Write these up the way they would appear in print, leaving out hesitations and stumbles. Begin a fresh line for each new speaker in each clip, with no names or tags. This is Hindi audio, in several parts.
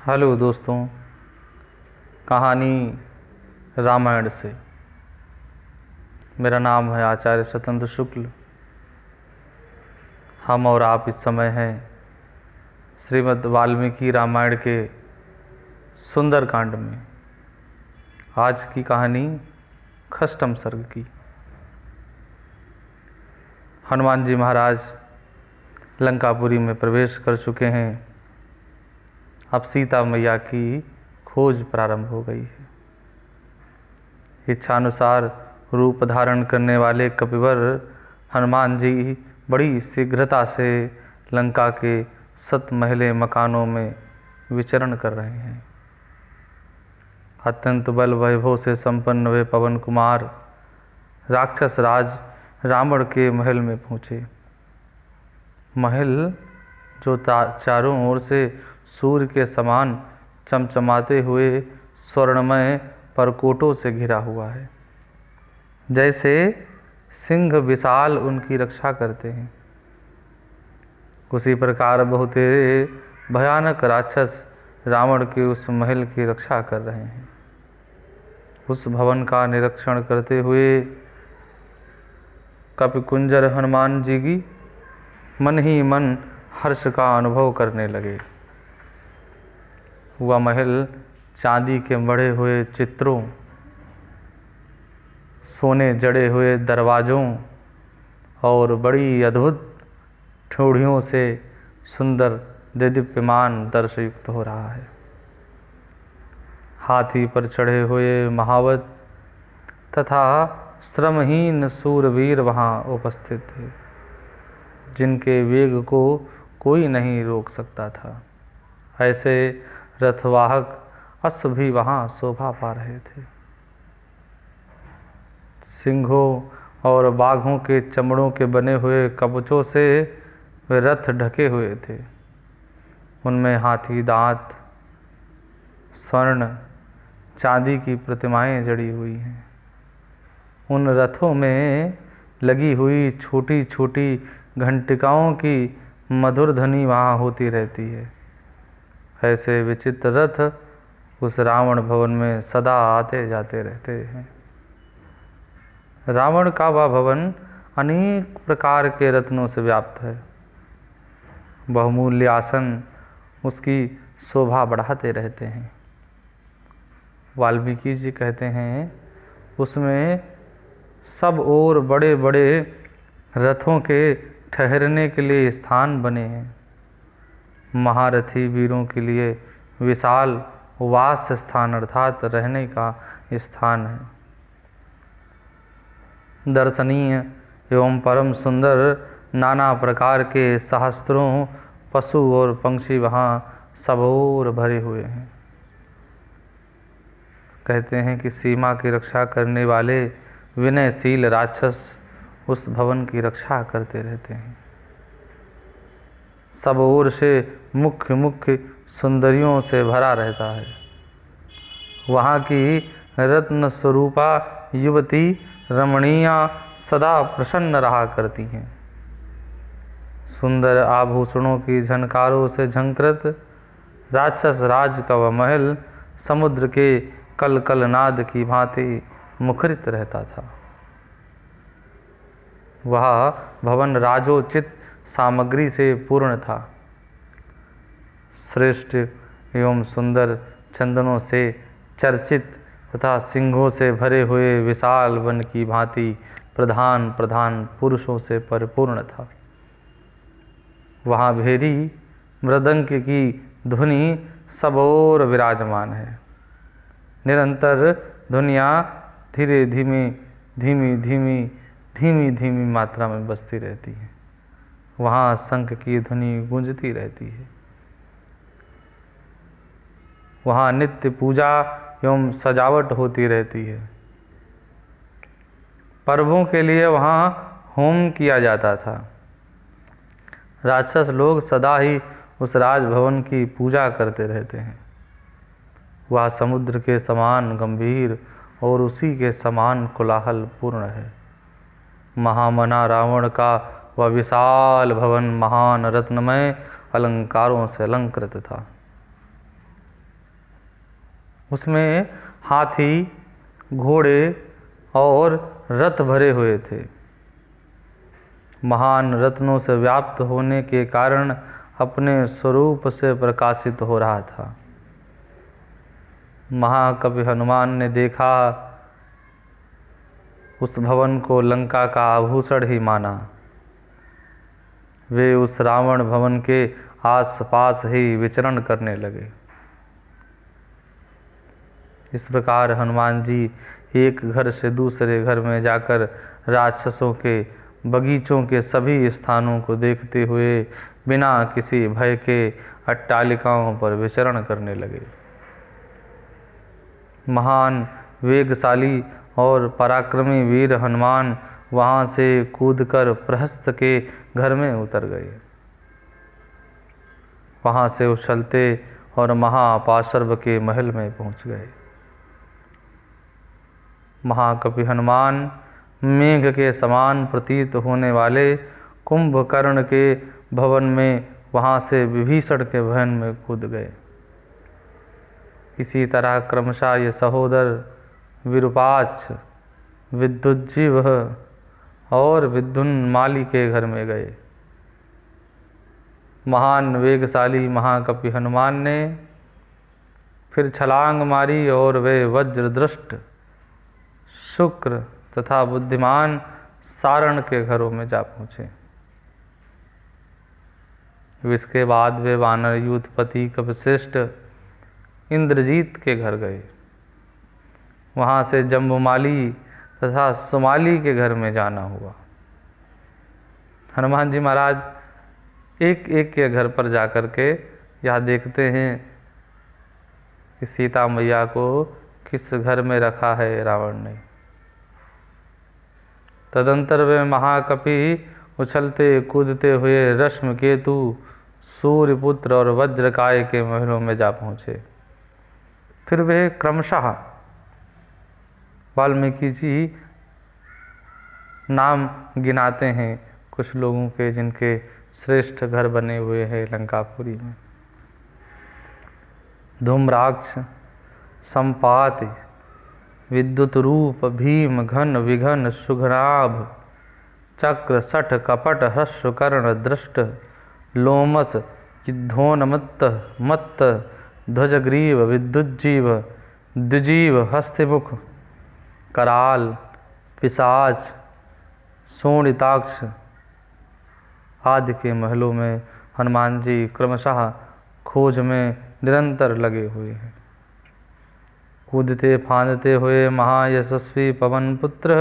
हेलो दोस्तों, कहानी रामायण से। मेरा नाम है आचार्य स्वतंत्र शुक्ल। हम और आप इस समय हैं श्रीमद् वाल्मीकि रामायण के सुंदर कांड में। आज की कहानी खष्टम सर्ग की। हनुमान जी महाराज लंकापुरी में प्रवेश कर चुके हैं। अब सीता मैया की खोज प्रारंभ हो गई है। इच्छानुसार रूप धारण करने वाले कपिवर हनुमान जी बड़ी शीघ्रता से लंका के 7 महले मकानों में विचरण कर रहे हैं। अत्यंत बल वैभव से संपन्न वे पवन कुमार राक्षस राज रावण के महल में पहुँचे। महल जो चारों ओर से सूर्य के समान चमचमाते हुए स्वर्णमय परकोटों से घिरा हुआ है, जैसे सिंह विशाल उनकी रक्षा करते हैं। उसी प्रकार बहुत भयानक राक्षस रावण के उस महल की रक्षा कर रहे हैं। उस भवन का निरीक्षण करते हुए कपिकुंजर हनुमान जी की मन ही मन हर्ष का अनुभव करने लगे। वह महल चांदी के मढ़े हुए चित्रों, सोने जड़े हुए दरवाज़ों और बड़ी अद्भुत ठोड़ियों से सुंदर देदीप्यमान दर्शयुक्त हो रहा है। हाथी पर चढ़े हुए महावत तथा श्रमहीन सूरवीर वहाँ उपस्थित थे, जिनके वेग को कोई नहीं रोक सकता था। ऐसे रथवाहक अश्व भी वहाँ शोभा पा रहे थे। सिंहों और बाघों के चमड़ों के बने हुए कवचों से वे रथ ढके हुए थे। उनमें हाथी दांत, स्वर्ण चांदी की प्रतिमाएं जड़ी हुई हैं। उन रथों में लगी हुई छोटी छोटी घंटिकाओं की मधुर ध्वनि वहाँ होती रहती है। ऐसे विचित्र रथ उस रावण भवन में सदा आते जाते रहते हैं। रावण का वह भवन अनेक प्रकार के रत्नों से व्याप्त है। बहुमूल्य आसन उसकी शोभा बढ़ाते रहते हैं। वाल्मीकि जी कहते हैं, उसमें सब ओर बड़े बड़े रथों के ठहरने के लिए स्थान बने हैं। महारथी वीरों के लिए विशाल वास स्थान अर्थात रहने का स्थान है। दर्शनीय एवं परम सुंदर नाना प्रकार के सहस्त्रों पशु और पंछी वहाँ सब ओर भरे हुए हैं। कहते हैं कि सीमा की रक्षा करने वाले विनयशील राक्षस उस भवन की रक्षा करते रहते हैं। सब ओर से मुख्य मुख्य सुंदरियों से भरा रहता है। वहाँ की रत्न स्वरूपा युवती रमणीया सदा प्रसन्न रहा करती हैं। सुंदर आभूषणों की झनकारों से झंकृत राक्षस राज का वह महल समुद्र के कल कल नाद की भांति मुखरित रहता था। वह भवन राजोचित सामग्री से पूर्ण था। श्रेष्ठ एवं सुंदर चंदनों से चर्चित तथा सिंहों से भरे हुए विशाल वन की भांति प्रधान प्रधान पुरुषों से परिपूर्ण था। वहाँ भेरी मृदंग की ध्वनि सब ओर विराजमान है। निरंतर ध्वनियाँ धीरे धीमी धीमी धीमी धीमी धीमी मात्रा में बजती रहती हैं। वहाँ शंख की ध्वनि गूंजती रहती है। वहाँ नित्य पूजा एवं सजावट होती रहती है। पर्वों के लिए वहाँ होम किया जाता था। राक्षस लोग सदा ही उस राजभवन की पूजा करते रहते हैं। वह समुद्र के समान गंभीर और उसी के समान कोलाहल पूर्ण है। महामना रावण का वह विशाल भवन महान रत्नमय अलंकारों से अलंकृत था। उसमें हाथी, घोड़े और रथ भरे हुए थे। महान रत्नों से व्याप्त होने के कारण अपने स्वरूप से प्रकाशित हो रहा था। महाकवि हनुमान ने देखा, उस भवन को लंका का आभूषण ही माना। वे उस रावण भवन के आसपास ही विचरण करने लगे। इस प्रकार हनुमान जी एक घर से दूसरे घर में जाकर राक्षसों के बगीचों के सभी स्थानों को देखते हुए बिना किसी भय के अट्टालिकाओं पर विचरण करने लगे। महान वेगशाली और पराक्रमी वीर हनुमान वहां से कूदकर प्रहस्त के घर में उतर गए। वहां से उछलते और महापाशर्व के महल में पहुंच गए। महाकवि हनुमान मेघ के समान प्रतीत होने वाले कुंभकर्ण के भवन में वहां से विभीषण के भवन में कूद गए। इसी तरह क्रमशः ये सहोदर विरूपाक्ष, विद्युज्जीव और विद्युन्माली के घर में गए। महान वेगशाली महाकवि हनुमान ने फिर छलांग मारी और वे वज्रदृष्ट, शुक्र तथा बुद्धिमान सारण के घरों में जा पहुँचे। इसके बाद वे वानर यूथपति कपिश्रेष्ठ इंद्रजीत के घर गए। वहाँ से जम्बुमाली तथा सुमाली के घर में जाना हुआ। हनुमान जी महाराज एक एक के घर पर जाकर के यह देखते हैं कि सीता मैया को किस घर में रखा है रावण ने। तदंतर वे महाकपि उछलते कूदते हुए रश्मिकेतु, सूर्यपुत्र और वज्रकाय के महलों में जा पहुँचे। फिर वे क्रमशः वाल्मीकि जी नाम गिनाते हैं कुछ लोगों के जिनके श्रेष्ठ घर बने हुए हैं लंकापुरी में। धूम्राक्ष, संपाति, विद्युत रूप, भीम, घन विघन, सुघनाभ, चक्र, सठ, कपट, हर्ष, कर्ण, दृष्ट, लोमस, युद्धोन्मत्त, मत्त, ध्वजग्रीव, विद्युज्जीव, द्विजीव, हस्तिमुख, कराल, पिशाच, शोणिताक्ष आदि के महलों में हनुमान जी क्रमशः खोज में निरंतर लगे हुए हैं। कूदते फांदते हुए महायशस्वी पवन पुत्र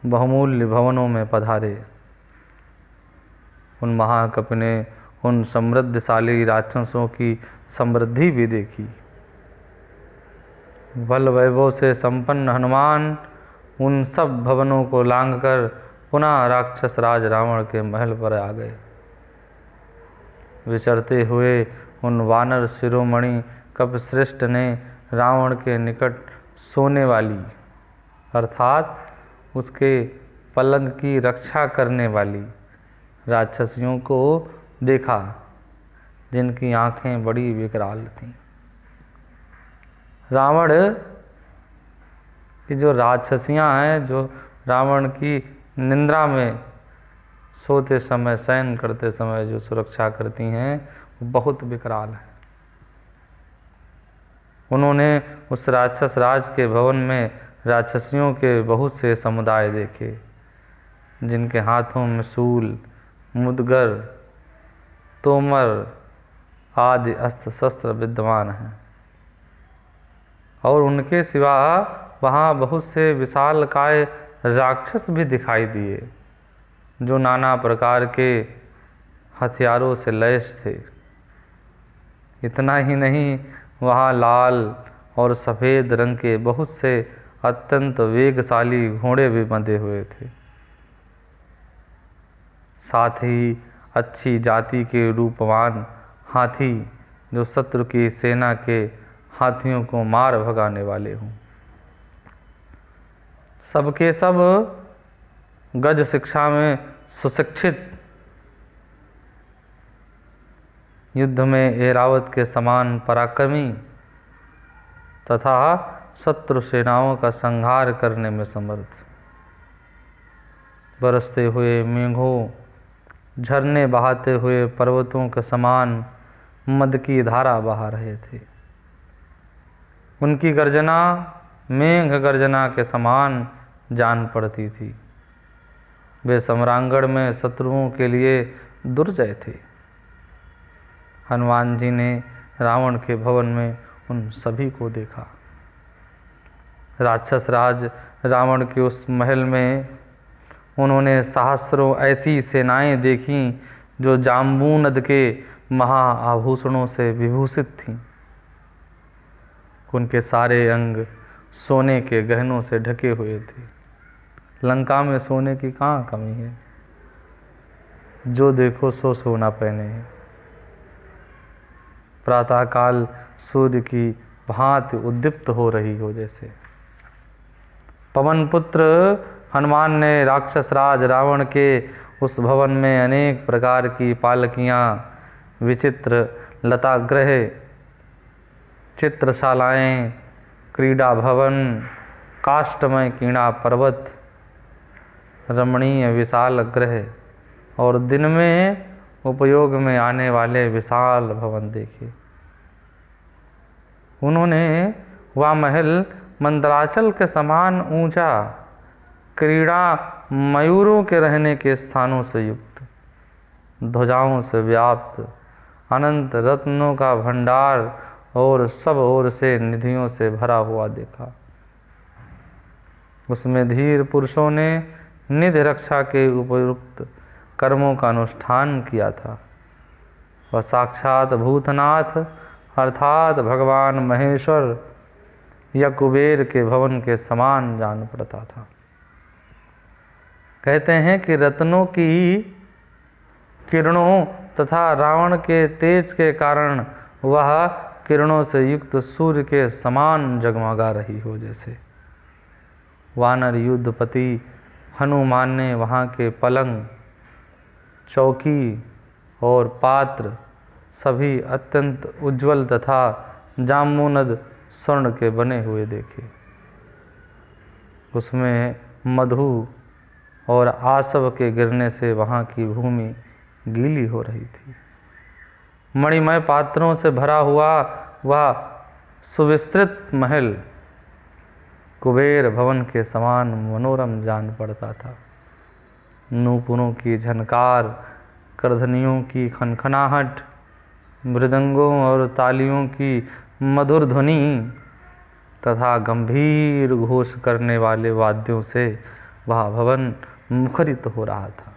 बहुमूल्य भवनों में पधारे। उन महाकपि ने उन समृद्धशाली राक्षसों की समृद्धि भी देखी। बल वैभव से संपन्न हनुमान उन सब भवनों को लांघकर पुनः राक्षस राज रावण के महल पर आ गए। विचरते हुए उन वानर शिरोमणि कपिश्रेष्ठ ने रावण के निकट सोने वाली अर्थात उसके पलंग की रक्षा करने वाली राक्षसियों को देखा, जिनकी आंखें बड़ी विकराल थीं। रावण की जो राक्षसियां हैं, जो रावण की निंद्रा में सोते समय, शयन करते समय जो सुरक्षा करती हैं, वो बहुत विकराल है। उन्होंने उस राक्षस राज के भवन में राक्षसियों के बहुत से समुदाय देखे, जिनके हाथों में शूल, मुदगर, तोमर आदि अस्त्र शस्त्र विद्यमान हैं। और उनके सिवा वहाँ बहुत से विशालकाय राक्षस भी दिखाई दिए, जो नाना प्रकार के हथियारों से लैस थे। इतना ही नहीं, वहाँ लाल और सफ़ेद रंग के बहुत से अत्यंत वेगशाली घोड़े भी बंधे हुए थे। साथ ही अच्छी जाति के रूपवान हाथी, जो शत्रु की सेना के हाथियों को मार भगाने वाले हों। सबके सब गज शिक्षा में सुशिक्षित, युद्ध में ऐरावत के समान पराक्रमी तथा शत्रु सेनाओं का संहार करने में समर्थ। बरसते हुए मेघों, झरने बहाते हुए पर्वतों के समान मद की धारा बहा रहे थे। उनकी गर्जना मेघ गर्जना के समान जान पड़ती थी। वे सम्रांगण में शत्रुओं के लिए दुर्जय थे। हनुमान जी ने रावण के भवन में उन सभी को देखा। राक्षस राज रावण के उस महल में उन्होंने सहस्रों ऐसी सेनाएं देखीं जो जाम्बूनद के महाआभूषणों से विभूषित थीं। उनके सारे अंग सोने के गहनों से ढके हुए थे। लंका में सोने की कहाँ कमी है? जो देखो सो सोना पहने हैं। प्रातःकाल सूर्य की भांति उद्दीप्त हो रही हो जैसे। पवन पुत्र हनुमान ने राक्षस राज रावण के उस भवन में अनेक प्रकार की पालकियाँ, विचित्र लतागृह, चित्रशालाएं, क्रीड़ा भवन, काष्ठमय कीड़ा पर्वत, रमणीय विशाल गृह और दिन में उपयोग में आने वाले विशाल भवन देखे। उन्होंने वह महल मंदराचल के समान ऊंचा, क्रीड़ा मयूरों के रहने के स्थानों से युक्त, ध्वजाओं से व्याप्त, अनंत रत्नों का भंडार और सब ओर से निधियों से भरा हुआ देखा। उसमें धीर पुरुषों ने निधि रक्षा के उपयुक्त कर्मों का अनुष्ठान किया था। वह साक्षात भूतनाथ अर्थात भगवान महेश्वर या कुबेर के भवन के समान जान पड़ता था। कहते हैं कि रत्नों की किरणों तथा रावण के तेज के कारण वह किरणों से युक्त सूर्य के समान जगमगा रही हो जैसे। वानर युद्धपति हनुमान ने वहाँ के पलंग, चौकी और पात्र सभी अत्यंत उज्जवल तथा जाम्बूनद स्वर्ण के बने हुए देखे। उसमें मधु और आसव के गिरने से वहाँ की भूमि गीली हो रही थी। मणिमय पात्रों से भरा हुआ वह सुविस्तृत महल कुबेर भवन के समान मनोरम जान पड़ता था। नूपुरों की झनकार, करधनियों की खनखनाहट, मृदंगों और तालियों की मधुर ध्वनि तथा गंभीर घोष करने वाले वाद्यों से वह भवन मुखरित हो रहा था।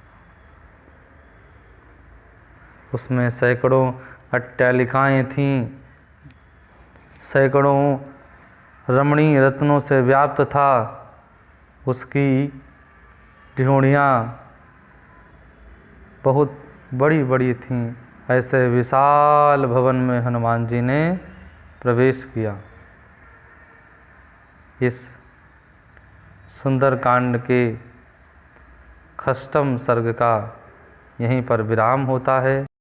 उसमें सैकड़ों अट्टालिकाएं थीं, सैकड़ों रमणीय रत्नों से व्याप्त था। उसकी ढियोड़ियाँ बहुत बड़ी बड़ी थीं। ऐसे विशाल भवन में हनुमान जी ने प्रवेश किया। इस सुंदरकांड के षष्ठम सर्ग का यहीं पर विराम होता है।